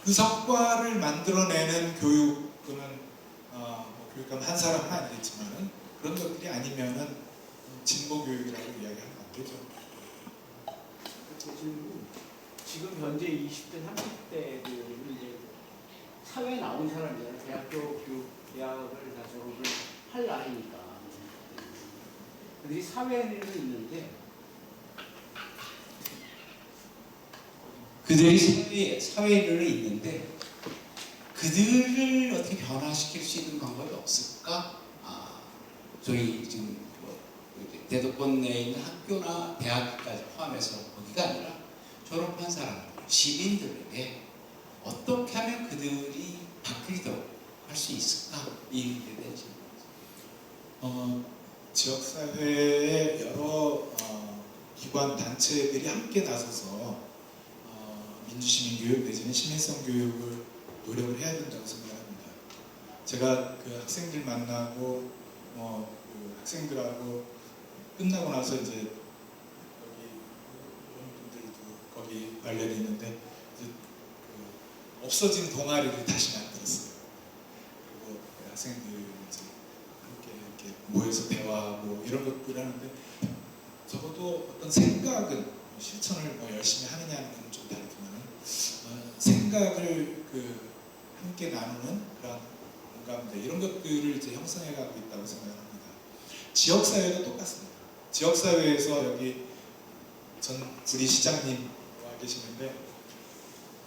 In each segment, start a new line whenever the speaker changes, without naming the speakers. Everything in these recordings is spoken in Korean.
그 성과를 만들어내는 교육은 교육감 한 사람은 아니겠지만은 그런 것들이 아니면은 진보 교육이라고 이야기하면 안 되죠.
지금 현재 20대, 30대들은 이제 사회에 나온 사람이잖아요. 대학교 교육 대학을 다 졸업을 할 나이니까. 그들이 사회에는 있는데
그들이 사회를 있는데 그들을 어떻게 변화시킬 수 있는 방법이 없을까? 저희 지금 대도권 내에 있는 학교나 대학까지 포함해서 거기가 아니라 졸업한 사람들, 시민들에게 어떻게 하면 그들이 바뀌도록 할 수 있을까? 이 일에 대해 질문입니다.
지역사회의 여러 기관, 단체들이 함께 나서서 민주시민교육 내지는 시민성 교육을 노력을 해야 된다고 생각합니다. 제가 그 학생들 만나고 그 학생들하고 끝나고 나서 이제 여기 분들도 거기 관련이 있는데 이제 그 없어진 동아리를 다시 만들었어요. 그리고 학생들 이제 함께 이렇게 모여서 대화하고 이런 것들 하는데 적어도 어떤 생각은 실천을 열심히 하느냐는 건 좀 다르지만은 생각을 그 함께 나누는 그런 공감대 이런 것들을 이제 형성해가고 있다고 생각합니다. 지역사회도 똑같습니다. 지역사회에서 여기 전 구리시장님 와 계시는데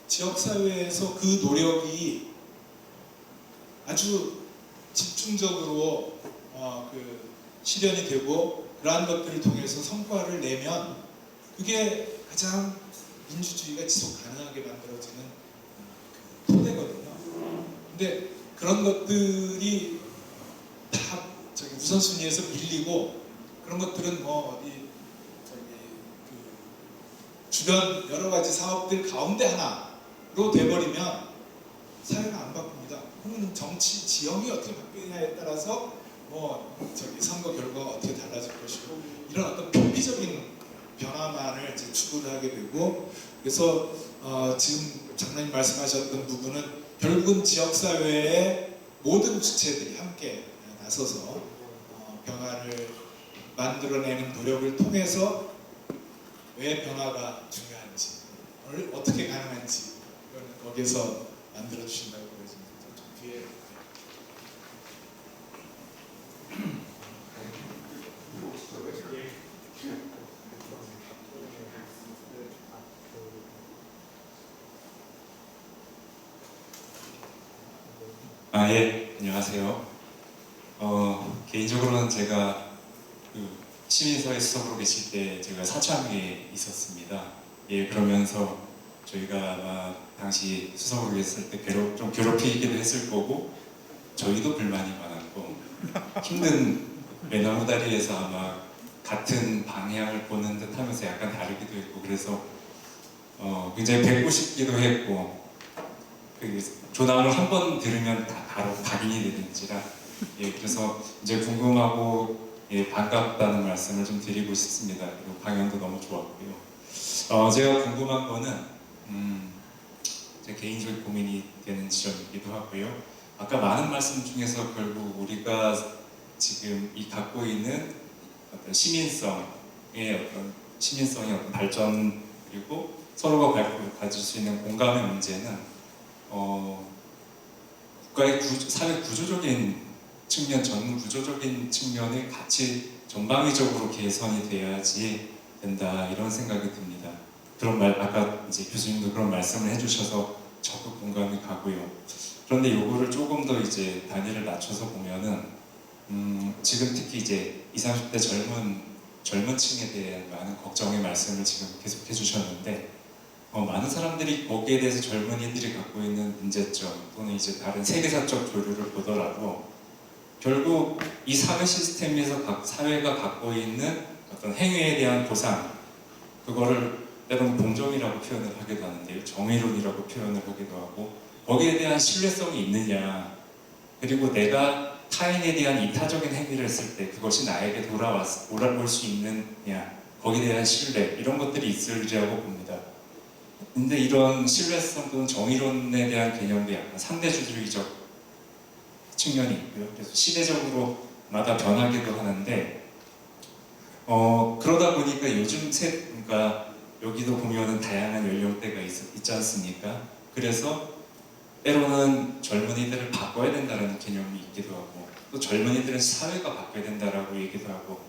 지역사회에서 그 노력이 아주 집중적으로 그 실현이 되고 그러한 것들을 통해서 성과를 내면 그게 가장 민주주의가 지속 가능하게 만들어지는 그 토대거든요. 근데 그런 것들이 다 저기 우선순위에서 밀리고 그런 것들은 뭐 어디 저기 그 주변 여러 가지 사업들 가운데 하나로 돼버리면 사회가 안 바뀝니다. 그러면 정치 지형이 어떻게 바뀌느냐에 따라서 뭐 저기 선거 결과가 어떻게 달라질 것이고 이런 어떤 표피적인 변화만을 이제 추구를 하게 되고 그래서 지금 장로님 말씀하셨던 부분은 결국은 지역사회의 모든 주체들이 함께 나서서 변화를 만들어내는 노력을 통해서 왜 변화가 중요한지 어떻게 가능한지 거기에서 만들어 주신다고 그러십니다. 좀 뒤에
예, 안녕하세요. 개인적으로는 제가 그 시민사회 수석으로 계실 때 제가 사창에 있었습니다. 예, 그러면서 저희가 아마 당시 수석으로 계실 때 좀 괴롭히기도 했을 거고 저희도 불만이 많았고 힘든 외나무다리에서 아마 같은 방향을 보는 듯 하면서 약간 다르기도 했고 그래서 굉장히 뵙고 싶기도 했고 그 조남을 한 번 들으면 다 바로 각인이 되는지라 예, 그래서 이제 궁금하고 예, 반갑다는 말씀을 좀 드리고 싶습니다. 그리고 강연도 너무 좋았고요. 제가 궁금한 거는 제 개인적인 고민이 되는 지점이기도 하고요. 아까 많은 말씀 중에서 결국 우리가 지금 이 갖고 있는 어떤 시민성의 어떤 발전 그리고 서로가 가질 수 있는 공감의 문제는 국가의 사회 구조적인 측면, 전 구조적인 측면이 같이 전방위적으로 개선이 돼야지 된다 이런 생각이 듭니다. 그런 말 아까 이제 교수님도 그런 말씀을 해주셔서 적극 공감이 가고요. 그런데 요거를 조금 더 이제 단위를 낮춰서 보면은 지금 특히 이제 20, 30대 젊은 층에 대한 많은 걱정의 말씀을 지금 계속 해주셨는데 많은 사람들이 거기에 대해서 젊은이들이 갖고 있는 문제점 또는 이제 다른 세계사적 조류를 보더라도 결국 이 사회 시스템에서 각 사회가 갖고 있는 어떤 행위에 대한 보상 그거를 때로는 공정이라고 표현을 하기도 하는데요. 정의론이라고 표현을 하기도 하고 거기에 대한 신뢰성이 있느냐 그리고 내가 타인에 대한 이타적인 행위를 했을 때 그것이 나에게 돌아올 수 있느냐 거기에 대한 신뢰 이런 것들이 있으리라고 봅니다. 근데 이런 신뢰성 또는 정의론에 대한 개념도 약간 상대주의적 측면이 있고요. 그래서 시대적으로마다 변하기도 하는데 그러다 보니까 요즘 그러니까 여기도 보면은 다양한 연령대가 있지 않습니까? 그래서 때로는 젊은이들을 바꿔야 된다는 개념이 있기도 하고 또 젊은이들은 사회가 바뀌어야 된다라고 얘기도 하고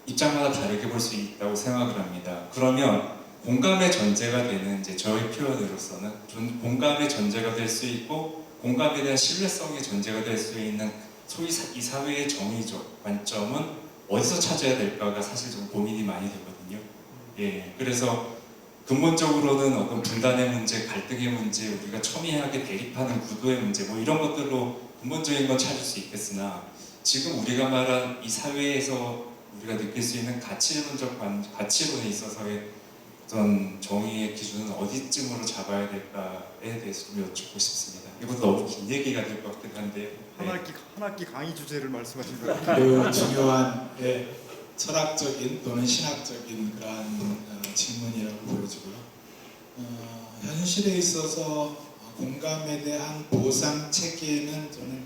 입장마다 다르게 볼 수 있다고 생각을 합니다. 그러면 공감의 전제가 되는 이제 저의 표현으로서는 공감의 전제가 될 수 있고 공감에 대한 신뢰성의 전제가 될 수 있는 소위 이 사회의 정의적 관점은 어디서 찾아야 될까가 사실 좀 고민이 많이 되거든요. 예, 그래서 근본적으로는 어떤 분단의 문제, 갈등의 문제, 우리가 첨예하게 대립하는 구도의 문제, 뭐 이런 것들로 근본적인 건 찾을 수 있겠으나 지금 우리가 말한 이 사회에서 우리가 느낄 수 있는 가치론에 있어서의 어떤 정의의 기준은 어디쯤으로 잡아야 될까에 대해서 좀 여쭙고 싶습니다. 이것도 너무 긴 얘기가 될 것 같긴 한데
한 학기 강의 주제를 말씀하신 거예요.
매우 중요한 철학적인 또는 신학적인 그러한 질문이라고 보여지고요. 현실에 있어서 공감에 대한 보상 체계는 저는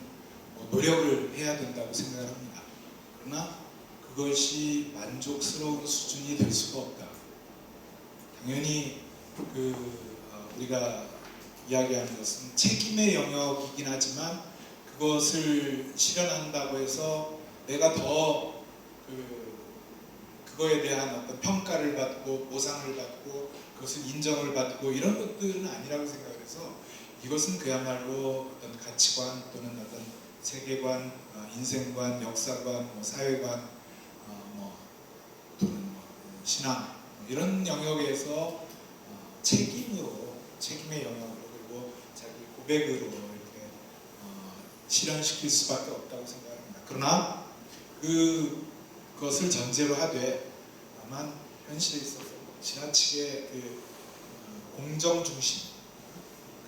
노력을 해야 된다고 생각을 합니다. 그러나 그것이 만족스러운 수준이 될 수가 없다. 당연히 우리가 이야기하는 것은 책임의 영역이긴 하지만 그것을 실현한다고 해서 내가 더 그거에 대한 어떤 평가를 받고 보상을 받고 그것을 인정을 받고 이런 것들은 아니라고 생각해서 이것은 그야말로 어떤 가치관 또는 어떤 세계관, 인생관, 역사관, 사회관, 또는 신앙 이런 영역에서 책임의 영역으로 그리고 자기 고백으로 이렇게 실현시킬 수밖에 없다고 생각합니다. 그러나 그것을 전제로 하되 다만 현실에 있어서 지나치게 공정 중심,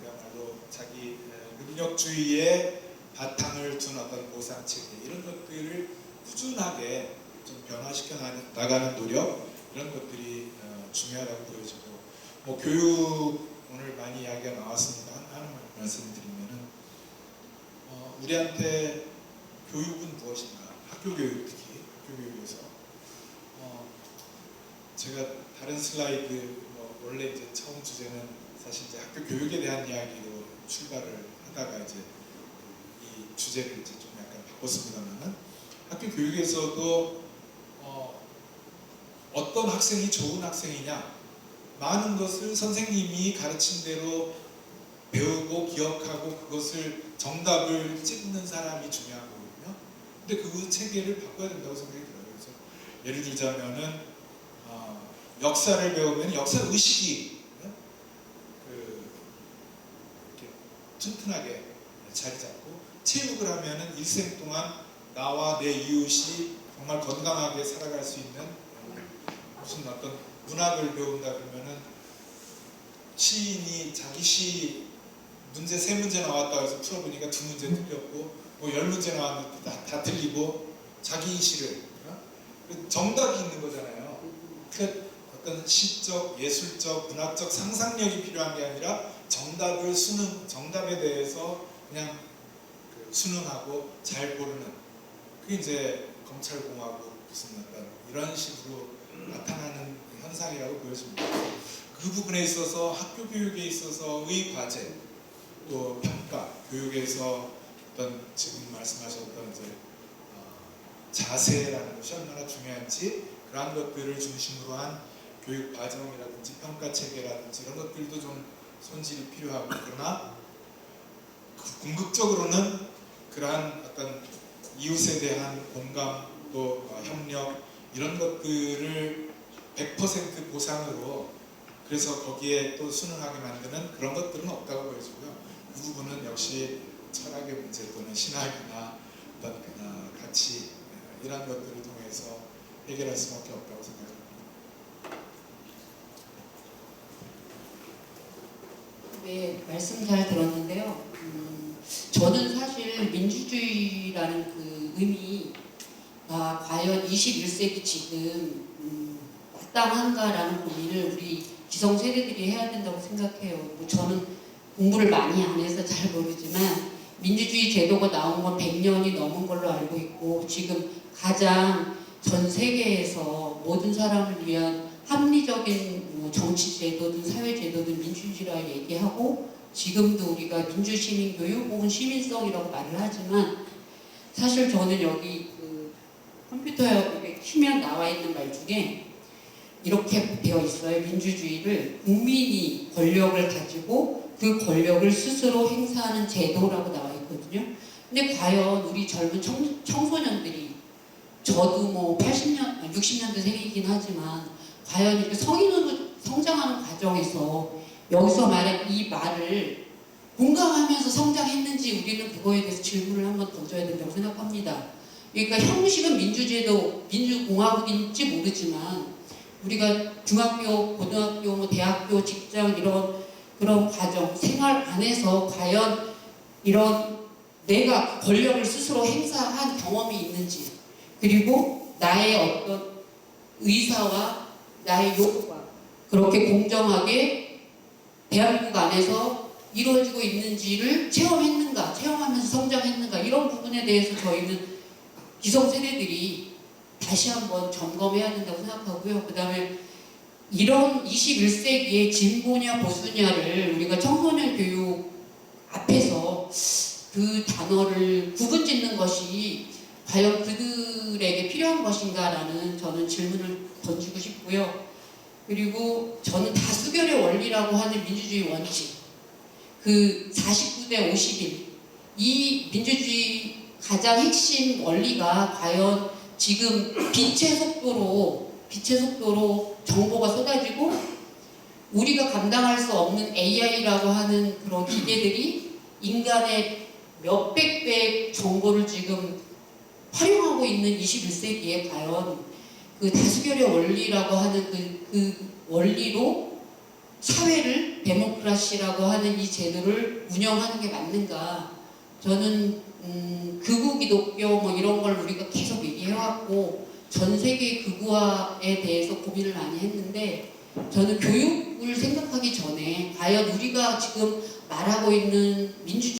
그야말로 자기 능력주의에 바탕을 둔 어떤 보상 체계 이런 것들을 꾸준하게 좀 변화시켜 나가는 노력 이런 것들이 중요하다고 보여지고 교육 오늘 많이 이야기가 나왔습니다. 하는 말씀드리면은 우리한테 교육은 무엇인가? 학교 교육 특히 학교 교육에서 제가 다른 슬라이드 원래 이제 처음 주제는 사실 이제 학교 교육에 대한 이야기로 출발을 하다가 이제 이 주제를 이제 좀 약간 바꿨습니다만은 학교 교육에서도 어떤 학생이 좋은 학생이냐 많은 것을 선생님이 가르친 대로 배우고 기억하고 그것을 정답을 찝는 사람이 중요하거든요. 근데 그 체계를 바꿔야 된다고 생각이 들어요. 그래서 예를 들자면은 역사를 배우면 역사 의식이 이렇게 튼튼하게 자리 잡고 체육을 하면은 일생 동안 나와 내 이웃이 정말 건강하게 살아갈 수 있는 무슨 어떤 문학을 배운다 그러면은 시인이 자기 시 문제 3문제 나왔다 해서 풀어보니까 2문제 틀렸고 10문제 나왔는데 다 틀리고 자기 시를 정답이 있는 거잖아요. 그러니까 어떤 시적, 예술적, 문학적 상상력이 필요한 게 아니라 정답에 대해서 그냥 수능하고 잘 고르는 그게 이제 검찰공화국 무슨 어떤 이런 식으로 나타나는 현상이라고 보여집니다. 그 부분에 있어서 학교 교육에 있어서의 과제 또 평가 교육에서 어떤 지금 말씀하셨던 이제 자세라는 것이 얼마나 중요한지 그러한 것들을 중심으로 한 교육 과정이라든지 평가 체계라든지 이런 것들도 좀 손질이 필요하고 그러나 궁극적으로는 그러한 어떤 이웃에 대한 공감 또 협력 이런 것들을 100% 보상으로 그래서 거기에 또 순응하게 만드는 그런 것들은 없다고 보여지고요. 그 부분은 역시 철학의 문제 또는 신학이나 어떤 가치 이런 것들을 통해서 해결할 수밖에 없다고 생각합니다.
네, 말씀 잘 들었는데요. 저는 사실 민주주의라는 그 의미가 과연 21세기 지금 마땅한가라는 고민을 우리 기성세대들이 해야 된다고 생각해요. 뭐 저는 공부를 많이 안 해서 잘 모르지만 민주주의 제도가 나온 건 100년이 넘은 걸로 알고 있고 지금 가장 전 세계에서 모든 사람을 위한 합리적인 뭐 정치 제도든 사회 제도든 민주주의라 얘기하고 지금도 우리가 민주시민 교육 혹은 시민성이라고 말을 하지만 사실 저는 여기 그 컴퓨터에 이렇게 키면 나와 있는 말 중에 이렇게 되어 있어요. 민주주의를 국민이 권력을 가지고 그 권력을 스스로 행사하는 제도라고 나와 있거든요. 근데 과연 우리 젊은 청소년들이 저도 뭐 80년, 60년대생이긴 하지만 과연 이렇게 성인으로 성장하는 과정에서 여기서 말한 이 말을 공감하면서 성장했는지 우리는 그거에 대해서 질문을 한번 던져야 된다고 생각합니다. 그러니까 형식은 민주제도, 민주공화국인지 모르지만 우리가 중학교, 고등학교, 뭐 대학교, 직장 이런 그런 과정, 생활 안에서 과연 이런 내가 권력을 스스로 행사한 경험이 있는지 그리고 나의 어떤 의사와 나의 요구가 그렇게 공정하게 대한민국 안에서 이루어지고 있는지를 체험했는가, 체험하면서 성장했는가 이런 부분에 대해서 저희는 기성세대들이 다시 한번 점검해야 된다고 생각하고요. 그 다음에 이런 21세기의 진보냐 보수냐를 우리가 청소년 교육 앞에서 그 단어를 구분짓는 것이 과연 그들에게 필요한 것인가라는 저는 질문을 던지고 싶고요. 그리고 저는 다수결의 원리라고 하는 민주주의 원칙, 그 49대 51, 이 민주주의 가장 핵심 원리가 과연 지금 빛의 속도로 정보가 쏟아지고 우리가 감당할 수 없는 AI라고 하는 그런 기계들이 인간의 몇백 배의 정보를 지금 활용하고 있는 21세기에 과연 그 다수결의 원리라고 하는 그 원리로 사회를 데모크라시라고 하는 이 제도를 운영하는 게 맞는가? 저는 극우 기독교 뭐 이런 걸 우리가 계속 얘기해왔고 전 세계 극우화에 대해서 고민을 많이 했는데 저는 교육을 생각하기 전에 과연 우리가 지금 말하고 있는 민주주의